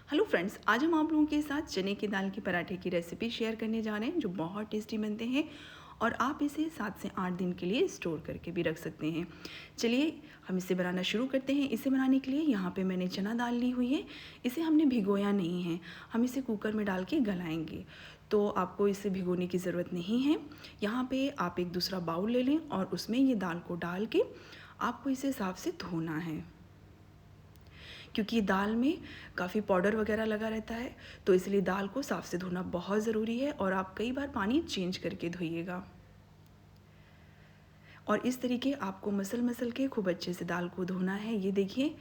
Hello friends, आज हम आप लोगों के साथ चने की दाल के पराठे की रेसिपी शेयर करने जा रहे हैं जो बहुत टेस्टी बनते हैं और आप इसे 7 से 8 दिन के लिए स्टोर करके भी रख सकते हैं। चलिए हम इसे बनाना शुरू करते हैं। इसे बनाने के लिए यहाँ पे मैंने चना दाल ली हुई है। इसे हमने भिगोया नहीं है, हम इसे कुकर में डाल के गलाएंगे, तो आपको इसे भिगोने की ज़रूरत नहीं है। यहाँ पे आप एक दूसरा बाउल ले लें और उसमें ये दाल को डाल के आपको इसे साफ से धोना है, क्योंकि दाल में काफ़ी पाउडर वगैरह लगा रहता है, तो इसलिए दाल को साफ़ से धोना बहुत ज़रूरी है और आप कई बार पानी चेंज करके धोइएगा। और इस तरीके आपको मसल मसल के खूब अच्छे से दाल को धोना है। ये देखिए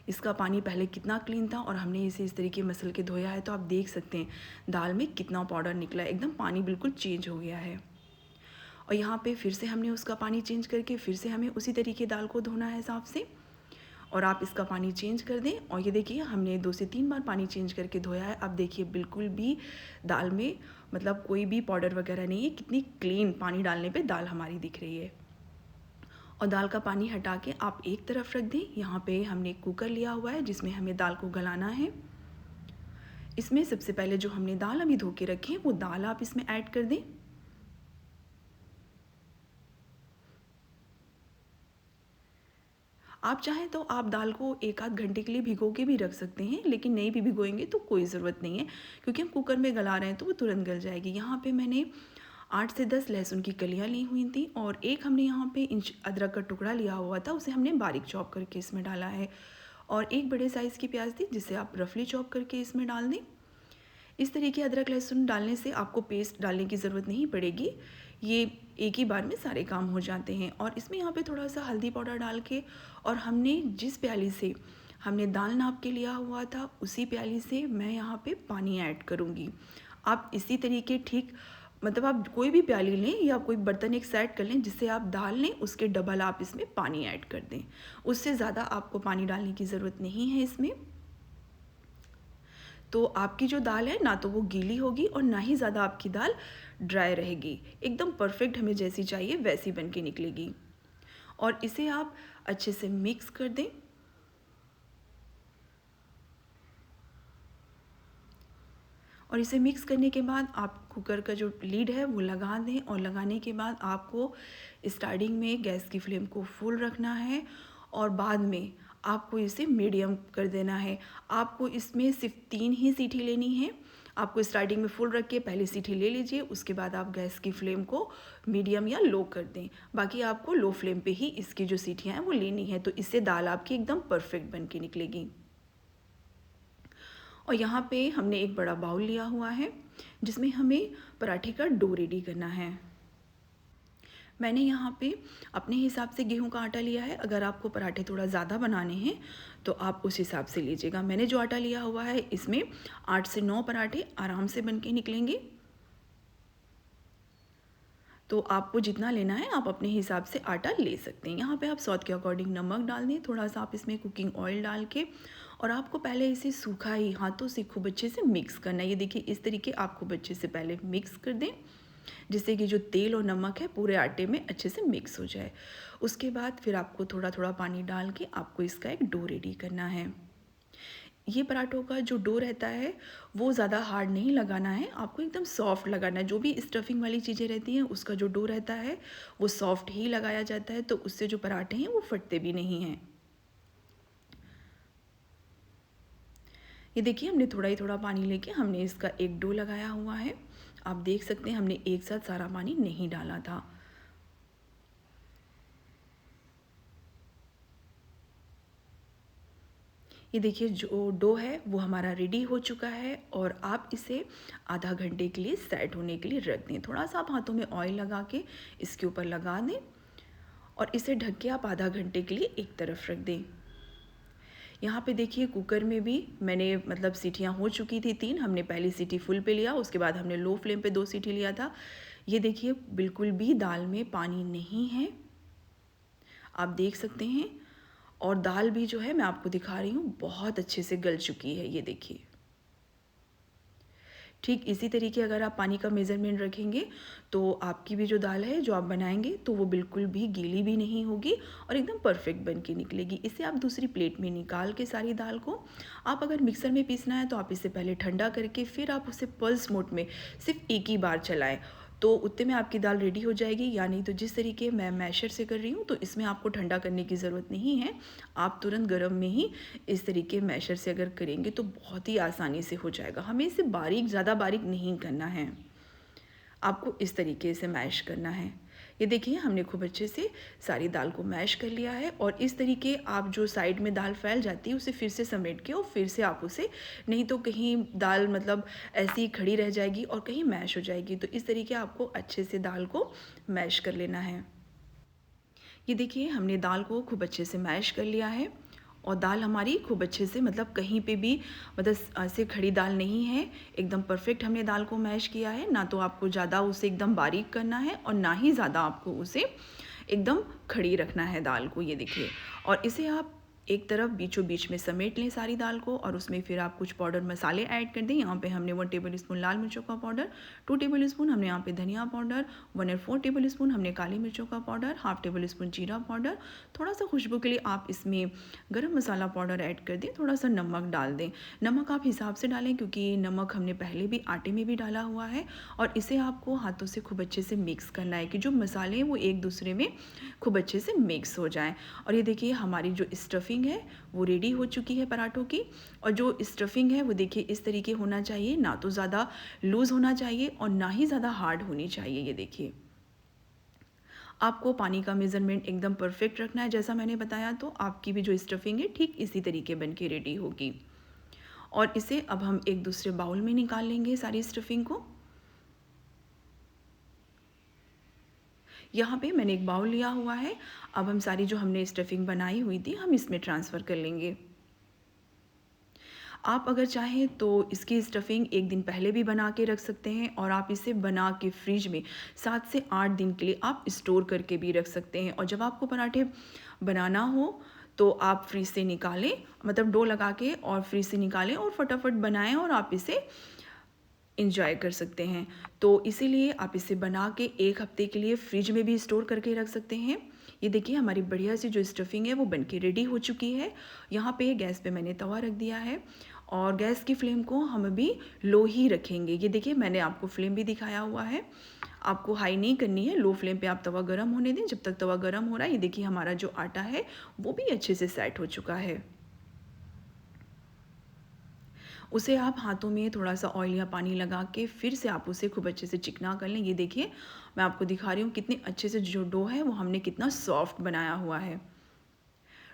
इसका पानी पहले कितना क्लीन था और हमने इसे इस तरीके मसल के धोया है, तो आप देख सकते हैं दाल में कितना पाउडर निकला है, एकदम पानी बिल्कुल चेंज हो गया है। और यहाँ पे फिर से हमने उसका पानी चेंज करके फिर से हमें उसी तरीके दाल को धोना है साफ से, और आप इसका पानी चेंज कर दें। और ये देखिए हमने 2 से 3 बार पानी चेंज करके धोया है। अब देखिए बिल्कुल भी दाल में मतलब कोई भी पाउडर वगैरह नहीं है, कितनी क्लीन पानी डालने पे दाल हमारी दिख रही है। और दाल का पानी हटा के आप एक तरफ रख दें। यहाँ पे हमने एक कुकर लिया हुआ है जिसमें हमें दाल को गलाना है। इसमें सबसे पहले जो हमने दाल अभी धो के रखी है वो दाल आप इसमें ऐड कर दें। आप चाहें तो आप दाल को 1 आध घंटे के लिए भिगो के भी रख सकते हैं, लेकिन नहीं भी भिगोएंगे तो कोई ज़रूरत नहीं है, क्योंकि हम कुकर में गला रहे हैं तो वो तुरंत गल जाएगी। यहाँ पे मैंने 8 से 10 लहसुन की कलियाँ ली हुई थी और एक हमने यहाँ पे इंच अदरक का टुकड़ा लिया हुआ था, उसे हमने बारीक चॉप करके इसमें डाला है। और एक बड़े साइज़ की प्याज थी जिसे आप रफली चॉप करके इसमें डाल दें। इस तरीके अदरक लहसुन डालने से आपको पेस्ट डालने की ज़रूरत नहीं पड़ेगी, ये एक ही बार में सारे काम हो जाते हैं। और इसमें यहाँ पे थोड़ा सा हल्दी पाउडर डाल के, और हमने जिस प्याली से हमने दाल नाप के लिया हुआ था उसी प्याली से मैं यहाँ पे पानी ऐड करूँगी। आप इसी तरीके ठीक मतलब आप कोई भी प्याली लें या कोई बर्तन एक सेट कर लें जिससे आप दाल लें, उसके डबल आप इसमें पानी ऐड कर दें। उससे ज़्यादा आपको पानी डालने की ज़रूरत नहीं है इसमें। तो आपकी जो दाल है ना तो वो गीली होगी और ना ही ज़्यादा आपकी दाल ड्राई रहेगी, एकदम परफेक्ट हमें जैसी चाहिए वैसी बन के निकलेगी। और इसे आप अच्छे से मिक्स कर दें। और इसे मिक्स करने के बाद आप कुकर का जो लीड है वो लगा दें, और लगाने के बाद आपको स्टार्टिंग में गैस की फ्लेम को फुल रखना है और बाद में आपको इसे मीडियम कर देना है। आपको इसमें सिर्फ 3 ही सीटी लेनी है। आपको स्टार्टिंग में फुल रख के पहली सीटी ले लीजिए, उसके बाद आप गैस की फ्लेम को मीडियम या लो कर दें। बाकी आपको लो फ्लेम पे ही इसकी जो सीटियाँ हैं वो लेनी है, तो इससे दाल आपकी एकदम परफेक्ट बन के निकलेगी। और यहाँ पे हमने एक बड़ा बाउल लिया हुआ है जिसमें हमें पराठे का डो रेडी करना है। मैंने यहाँ पे अपने हिसाब से गेहूं का आटा लिया है। अगर आपको पराठे थोड़ा ज़्यादा बनाने हैं तो आप उस हिसाब से लीजिएगा। मैंने जो आटा लिया हुआ है इसमें 8 से 9 पराठे आराम से बन के निकलेंगे। तो आपको जितना लेना है आप अपने हिसाब से आटा ले सकते हैं। यहाँ पे आप स्वाद के अकॉर्डिंग नमक डाल दें, थोड़ा सा आप इसमें कुकिंग ऑयल डाल के, और आपको पहले इसे सूखा ही हाथों से खूब अच्छे से मिक्स करना है। ये देखिए इस तरीके आप खूब अच्छे से पहले मिक्स कर दें, जिससे कि जो तेल और नमक है पूरे आटे में अच्छे से मिक्स हो जाए। उसके बाद फिर आपको थोड़ा थोड़ा पानी डाल के आपको इसका एक डो रेडी करना है। ये पराठों का जो डो रहता है वो ज़्यादा हार्ड नहीं लगाना है, आपको एकदम सॉफ्ट लगाना है। जो भी स्टफिंग वाली चीज़ें रहती हैं उसका जो डो रहता है वो सॉफ्ट ही लगाया जाता है, तो उससे जो पराठे हैं वो फटते भी नहीं हैं। ये देखिए हमने थोड़ा ही थोड़ा पानी लेके हमने इसका एक डो लगाया हुआ है। आप देख सकते हैं हमने एक साथ सारा पानी नहीं डाला था। ये देखिए जो डो है वो हमारा रेडी हो चुका है, और आप इसे आधा घंटे के लिए सेट होने के लिए रख दें। थोड़ा सा आप हाथों में ऑयल लगा के इसके ऊपर लगा दें और इसे ढक के आप आधा घंटे के लिए एक तरफ रख दें। यहाँ पे देखिए कुकर में भी मैंने मतलब सीटियाँ हो चुकी थी 3। हमने पहली सीटी फुल पे लिया, उसके बाद हमने लो फ्लेम पे 2 सीटी लिया था। ये देखिए बिल्कुल भी दाल में पानी नहीं है, आप देख सकते हैं। और दाल भी जो है मैं आपको दिखा रही हूँ बहुत अच्छे से गल चुकी है, ये देखिए ठीक इसी तरीके अगर आप पानी का मेज़रमेंट रखेंगे तो आपकी भी जो दाल है जो आप बनाएंगे तो वो बिल्कुल भी गीली भी नहीं होगी और एकदम परफेक्ट बन के निकलेगी। इसे आप दूसरी प्लेट में निकाल के सारी दाल को, आप अगर मिक्सर में पीसना है तो आप इसे पहले ठंडा करके फिर आप उसे पल्स मोड में सिर्फ एक ही बार चलाएं, तो उतने में आपकी दाल रेडी हो जाएगी। या नहीं तो जिस तरीके मैं मैशर से कर रही हूँ तो इसमें आपको ठंडा करने की ज़रूरत नहीं है, आप तुरंत गर्म में ही इस तरीके मैशर से अगर करेंगे तो बहुत ही आसानी से हो जाएगा। हमें इसे बारीक, ज़्यादा बारीक नहीं करना है, आपको इस तरीके से मैश करना है। ये देखिए हमने खूब अच्छे से सारी दाल को मैश कर लिया है और इस तरीके आप जो साइड में दाल फैल जाती है उसे फिर से समेट के और फिर से आप उसे, नहीं तो कहीं दाल मतलब ऐसी खड़ी रह जाएगी और कहीं मैश हो जाएगी, तो इस तरीके आपको अच्छे से दाल को मैश कर लेना है। ये देखिए हमने दाल को खूब अच्छे से मैश कर लिया है और दाल हमारी खूब अच्छे से मतलब कहीं पे भी मतलब ऐसे खड़ी दाल नहीं है, एकदम परफेक्ट हमने दाल को मैश किया है। ना तो आपको ज़्यादा उसे एकदम बारीक करना है और ना ही ज़्यादा आपको उसे एकदम खड़ी रखना है दाल को। ये देखिए, और इसे आप एक तरफ बीचों बीच में समेट लें सारी दाल को और उसमें फिर आप कुछ पाउडर मसाले ऐड कर दें। यहाँ पे हमने 1 टेबल स्पून लाल मिर्चों का पाउडर, 2 टेबल स्पून हमने यहाँ पे धनिया पाउडर, 1/4 टेबल स्पून हमने काली मिर्चों का पाउडर, हाफ टेबल स्पून जीरा पाउडर, थोड़ा सा खुशबू के लिए आप इसमें गरम मसाला पाउडर ऐड कर दें, थोड़ा सा नमक डाल दें। नमक आप हिसाब से डालें क्योंकि नमक हमने पहले भी आटे में भी डाला हुआ है। और इसे आपको हाथों से खूब अच्छे से मिक्स करना है कि जो मसाले हैं वो एक दूसरे में खूब अच्छे से मिक्स हो जाएं। और ये देखिए हमारी जो स्टफिंग है वो रेडी हो चुकी है पराठों की। और जो स्टफिंग है वो देखिए इस तरीके होना चाहिए, ना तो ज़्यादा लूज़ होना चाहिए और ना ही ज़्यादा हार्ड होनी चाहिए। ये देखिए आपको पानी का मेज़रमेंट एकदम परफेक्ट रखना है जैसा मैंने बताया, तो आपकी भी जो स्टफिंग है ठीक इसी तरीके बन के रेडी होगी। और इसे अब हम एक दूसरे बाउल में निकाल लेंगे सारी स्टफिंग को। यहाँ पे मैंने एक बाउल लिया हुआ है, अब हम सारी जो हमने स्टफिंग बनाई हुई थी हम इसमें ट्रांसफ़र कर लेंगे। आप अगर चाहें तो इसकी स्टफिंग एक दिन पहले भी बना के रख सकते हैं और आप इसे बना के फ्रिज में 7 से 8 दिन के लिए आप स्टोर करके भी रख सकते हैं। और जब आपको पराठे बनाना हो तो आप फ्रिज से निकालें, मतलब डो लगा के और फ्रिज से निकालें और फटाफट बनाएं और आप इसे इंजॉय कर सकते हैं। तो इसीलिए आप इसे बना के 1 हफ्ते के लिए फ्रिज में भी स्टोर करके रख सकते हैं। ये देखिए हमारी बढ़िया सी जो स्टफिंग है वो बन के रेडी हो चुकी है। यहाँ पे गैस पे मैंने तवा रख दिया है और गैस की फ्लेम को हम अभी लो ही रखेंगे। ये देखिए मैंने आपको फ्लेम भी दिखाया हुआ है, आपको हाई नहीं करनी है, लो फ्लेम पे आप तवा गरम होने दें। जब तक तवा गरम हो रहा है ये देखिए हमारा जो आटा है वो भी अच्छे से सेट हो चुका है। उसे आप हाथों में थोड़ा सा ऑयल या पानी लगा के फिर से आप उसे खूब अच्छे से चिकना कर लें। ये देखिए मैं आपको दिखा रही हूँ कितने अच्छे से जो डो है वो हमने कितना सॉफ्ट बनाया हुआ है।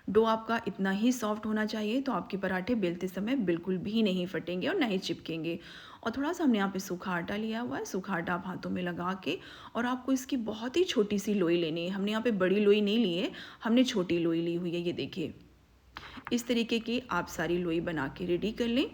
डो आपका इतना ही सॉफ्ट होना चाहिए तो आपके पराठे बेलते समय बिल्कुल भी नहीं फटेंगे और ना ही चिपकेंगे। और थोड़ा सा हमने यहाँ पे सूखा आटा लिया हुआ है, सूखा आटा आप हाथों में लगा के और आपको इसकी बहुत ही छोटी सी लोई लेनी है। हमने यहाँ पे बड़ी लोई नहीं ली है, हमने छोटी लोई ली हुई है। ये देखिए इस तरीके की आप सारी लोई बना के रेडी कर लें।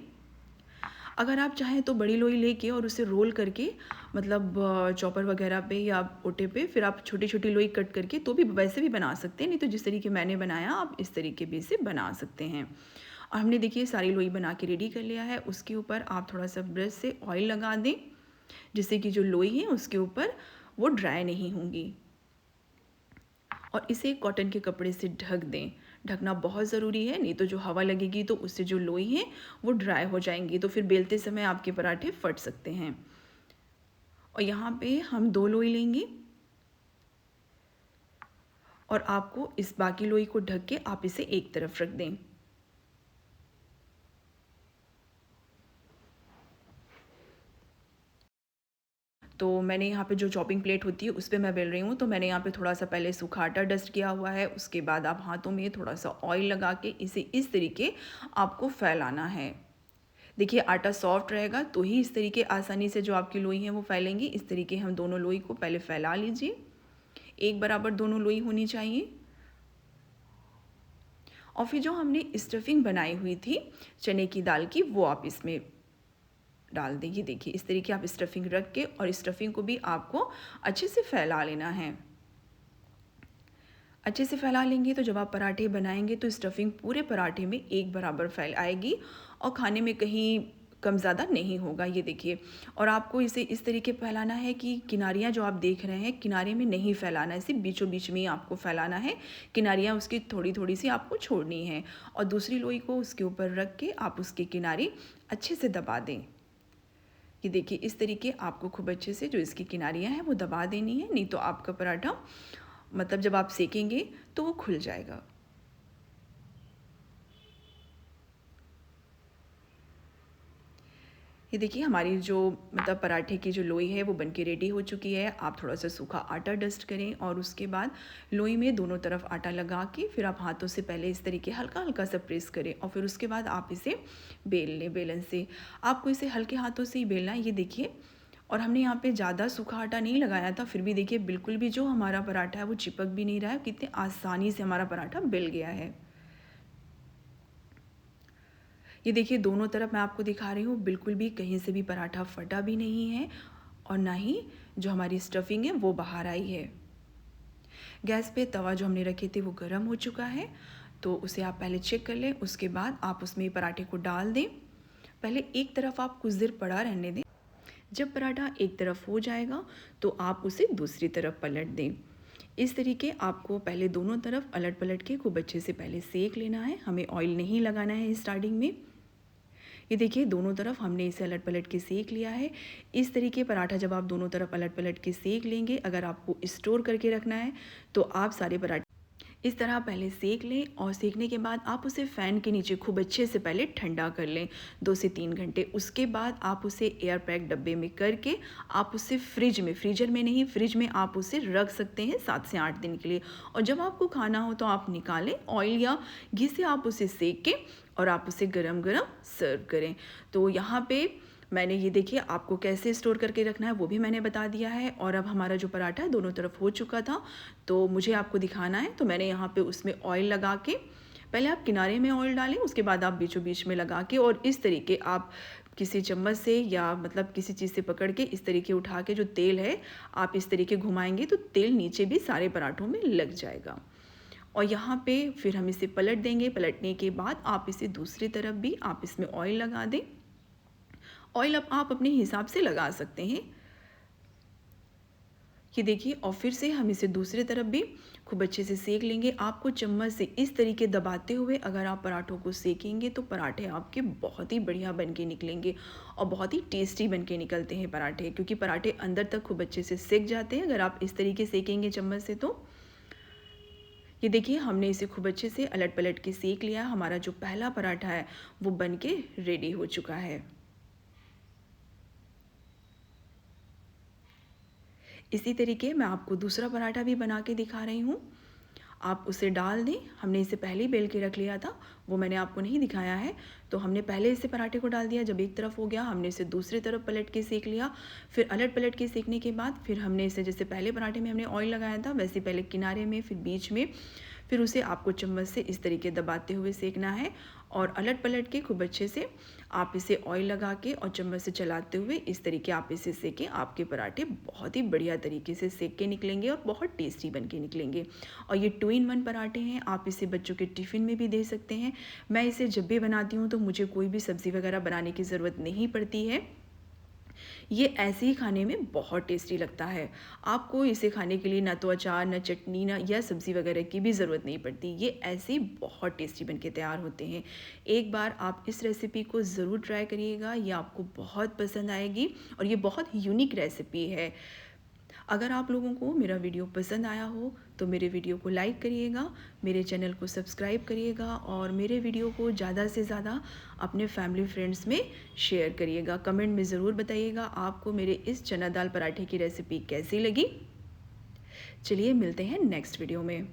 अगर आप चाहें तो बड़ी लोई लेके और उसे रोल करके मतलब चॉपर वगैरह पे या ओटे पे फिर आप छोटी छोटी लोई कट करके तो भी वैसे भी बना सकते हैं, नहीं तो जिस तरीके मैंने बनाया आप इस तरीके भी इसे बना सकते हैं। और हमने देखिए सारी लोई बना के रेडी कर लिया है। उसके ऊपर आप थोड़ा सा ब्रश से ऑयल लगा दें जिससे कि जो लोई है उसके ऊपर वो ड्राई नहीं होंगी। और इसे कॉटन के कपड़े से ढक दें। ढकना बहुत ज़रूरी है, नहीं तो जो हवा लगेगी तो उससे जो लोई है वो ड्राई हो जाएंगी, तो फिर बेलते समय आपके पराठे फट सकते हैं। और यहाँ पे हम 2 लोई लेंगे और आपको इस बाकी लोई को ढक के आप इसे एक तरफ रख दें। तो मैंने यहाँ पे जो चॉपिंग प्लेट होती है उस पर मैं बेल रही हूँ, तो मैंने यहाँ पे थोड़ा सा पहले सूखा आटा डस्ट किया हुआ है। उसके बाद आप हाथों में थोड़ा सा ऑयल लगा के इसे इस तरीके आपको फैलाना है। देखिए आटा सॉफ्ट रहेगा तो ही इस तरीके आसानी से जो आपकी लोई है वो फैलेंगी। इस तरीके हम दोनों लोई को पहले फैला लीजिए, एक बराबर दोनों लोई होनी चाहिए। और फिर जो हमने स्टफिंग बनाई हुई थी चने की दाल की वो आप इसमें डाल दें। ये देखिए इस तरीके आप स्टफिंग रख के और स्टफिंग को भी आपको अच्छे से फैला लेना है। अच्छे से फैला लेंगे तो जब आप पराठे बनाएंगे तो स्टफिंग पूरे पराठे में एक बराबर फैल आएगी और खाने में कहीं कम ज़्यादा नहीं होगा। ये देखिए, और आपको इसे इस तरीके फैलाना है कि किनारियाँ जो आप देख रहे हैं किनारे में नहीं फैलाना है, सिर्फ बीचों बीच में ही आपको फैलाना है। किनारियाँ उसकी थोड़ी थोड़ी सी आपको छोड़नी है और दूसरी लोई को उसके ऊपर रख के आप उसके किनारे अच्छे से दबा दें। ये देखिए, इस तरीके आपको खूब अच्छे से जो इसकी किनारियाँ हैं वो दबा देनी है, नहीं तो आपका पराठा मतलब जब आप सेकेंगे तो वो खुल जाएगा। ये देखिए, हमारी जो मतलब पराठे की जो लोई है वो बनके रेडी हो चुकी है। आप थोड़ा सा सूखा आटा डस्ट करें और उसके बाद लोई में दोनों तरफ आटा लगा के फिर आप हाथों से पहले इस तरीके हल्का हल्का सा प्रेस करें और फिर उसके बाद आप इसे बेल लें। बेलन से आपको इसे हल्के हाथों से ही बेलना है। ये देखिए, और हमने यहाँ पे ज़्यादा सूखा आटा नहीं लगाया था, फिर भी देखिए बिल्कुल भी जो हमारा पराठा है वो चिपक भी नहीं रहा है, कितने आसानी से हमारा पराठा बेल गया है। ये देखिए, दोनों तरफ मैं आपको दिखा रही हूँ, बिल्कुल भी कहीं से भी पराठा फटा भी नहीं है और ना ही जो हमारी स्टफिंग है वो बाहर आई है। गैस पे तवा जो हमने रखे थे वो गर्म हो चुका है, तो उसे आप पहले चेक कर लें। उसके बाद आप उसमें पराठे को डाल दें। पहले एक तरफ आप कुछ देर पड़ा रहने दें। जब पराठा एक तरफ हो जाएगा तो आप उसे दूसरी तरफ पलट दें। इस तरीके आपको पहले दोनों तरफ अलट पलट के खूब अच्छे से पहले सेक लेना है। हमें ऑयल नहीं लगाना है स्टार्टिंग में। ये देखिए, दोनों तरफ हमने इसे अलट पलट के सेक लिया है। इस तरीके पराठा जब आप दोनों तरफ अलट पलट के सेक लेंगे, अगर आपको स्टोर करके रखना है तो आप सारे पराठे इस तरह पहले सेक लें और सेकने के बाद आप उसे फ़ैन के नीचे खूब अच्छे से पहले ठंडा कर लें 2 से 3 घंटे। उसके बाद आप उसे एयर पैक डब्बे में करके आप उसे फ्रीजर में नहीं, फ्रिज में आप उसे रख सकते हैं 7 से 8 दिन के लिए। और जब आपको खाना हो तो आप निकालें, ऑयल या घी से आप उसे सेक के और आप उसे गरम गरम सर्व करें। तो यहाँ पे मैंने ये देखिए आपको कैसे स्टोर करके रखना है वो भी मैंने बता दिया है। और अब हमारा जो पराठा है दोनों तरफ हो चुका था, तो मुझे आपको दिखाना है, तो मैंने यहाँ पे उसमें ऑयल लगा के, पहले आप किनारे में ऑयल डालें, उसके बाद आप बीचों बीच में लगा के और इस तरीके आप किसी चम्मच से या मतलब किसी चीज़ से पकड़ के इस तरीके उठा के जो तेल है आप इस तरीके घुमाएंगे तो तेल नीचे भी सारे पराठों में लग जाएगा। और यहाँ पे फिर हम इसे पलट देंगे। पलटने के बाद आप इसे दूसरी तरफ भी आप इसमें ऑयल लगा दें। ऑयल अब आप अपने हिसाब से लगा सकते हैं। ये देखिए, और फिर से हम इसे दूसरी तरफ भी खूब अच्छे से सेक लेंगे। आपको चम्मच से इस तरीके दबाते हुए अगर आप पराठों को सेकेंगे तो पराठे आपके बहुत ही बढ़िया बन के निकलेंगे और बहुत ही टेस्टी बन के निकलते हैं पराठे, क्योंकि पराठे अंदर तक खूब अच्छे से सेक जाते हैं अगर आप इस तरीके सेकेंगे चम्मच से। तो ये देखिए, हमने इसे खूब अच्छे से अलट पलट के सेक लिया। हमारा जो पहला पराठा है वो बन के रेडी हो चुका है। इसी तरीके मैं आपको दूसरा पराठा भी बना के दिखा रही हूँ। आप उसे डाल दें। हमने इसे पहले ही बेल के रख लिया था, वो मैंने आपको नहीं दिखाया है। तो हमने पहले इसे पराठे को डाल दिया। जब एक तरफ हो गया हमने इसे दूसरी तरफ पलट के सेक लिया। फिर अलट पलट के सेकने के बाद फिर हमने इसे, जैसे पहले पराठे में हमने ऑयल लगाया था वैसे पहले किनारे में, फिर बीच में, फिर उसे आपको चम्मच से इस तरीके दबाते हुए सेकना है और अलट पलट के खूब अच्छे से आप इसे ऑयल लगा के और चम्मच से चलाते हुए इस तरीके आप इसे सेकें। आपके पराठे बहुत ही बढ़िया तरीके से सेक के निकलेंगे और बहुत टेस्टी बन के निकलेंगे। और ये 2 in 1 पराठे हैं। आप इसे बच्चों के टिफ़िन में भी दे सकते हैं। मैं इसे जब भी बनाती हूँ तो मुझे कोई भी सब्ज़ी वगैरह बनाने की ज़रूरत नहीं पड़ती है। ये ऐसे ही खाने में बहुत टेस्टी लगता है। आपको इसे खाने के लिए ना तो अचार, ना चटनी, ना या सब्ज़ी वगैरह की भी ज़रूरत नहीं पड़ती। ये ऐसे ही बहुत टेस्टी बनके तैयार होते हैं। एक बार आप इस रेसिपी को ज़रूर ट्राई करिएगा, ये आपको बहुत पसंद आएगी और ये बहुत यूनिक रेसिपी है। अगर आप लोगों को मेरा वीडियो पसंद आया हो तो मेरे वीडियो को लाइक करिएगा, मेरे चैनल को सब्सक्राइब करिएगा और मेरे वीडियो को ज़्यादा से ज़्यादा अपने फैमिली फ्रेंड्स में शेयर करिएगा। कमेंट में ज़रूर बताइएगा आपको मेरे इस चना दाल पराठे की रेसिपी कैसी लगी। चलिए मिलते हैं नेक्स्ट वीडियो में।